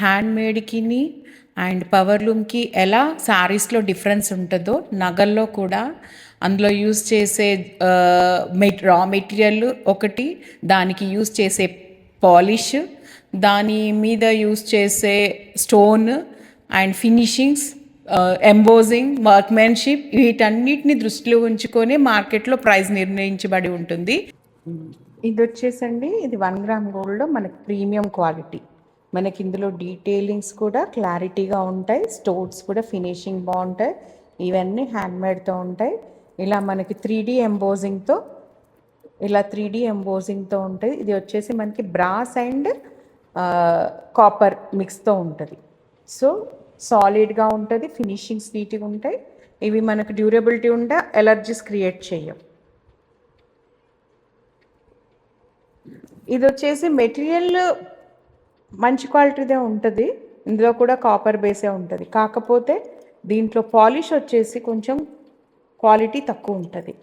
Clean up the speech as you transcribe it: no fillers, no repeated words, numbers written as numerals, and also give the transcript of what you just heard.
హ్యాండ్మేడ్కిని and పవర్లూమ్కి ఎలా శారీస్లో difference ఉంటుందో నగల్లో కూడా అందులో యూజ్ చేసే రా మెటీరియల్ ఒకటి, దానికి యూజ్ చేసే పాలిష్, దాని మీద యూజ్ చేసే stone and finishings, embossing, workmanship, వీటన్నిటిని దృష్టిలో ఉంచుకొని మార్కెట్లో ప్రైస్ నిర్ణయించబడి ఉంటుంది. ఇది వచ్చేసండి, ఇది 1 గ్రామ్ గోల్డ్లో మనకి ప్రీమియం క్వాలిటీ. మనకి ఇందులో డీటెయిలింగ్స్ కూడా క్లారిటీగా ఉంటాయి, స్టోన్స్ కూడా ఫినిషింగ్ బాగుంటాయి, ఇవన్నీ హ్యాండ్మేడ్తో ఉంటాయి. ఇలా మనకి 3D ఎంబోజింగ్తో ఉంటుంది. ఇది వచ్చేసి మనకి బ్రాస్ అండ్ కాపర్ మిక్స్తో ఉంటుంది. సో సాలిడ్గా ఉంటుంది, ఫినిషింగ్స్ నీట్గా ఉంటాయి. ఇవి మనకు డ్యూరబిలిటీ ఉంటే ఎలర్జీస్ క్రియేట్ చేయం. ఇది వచ్చేసి మెటీరియల్ మంచి క్వాలిటీదే ఉంటుంది, ఇందులో కూడా కాపర్ బేసే ఉంటుంది. కాకపోతే దీంట్లో పాలిష్ వచ్చేసి కొంచెం క్వాలిటీ తక్కువ ఉంటుంది.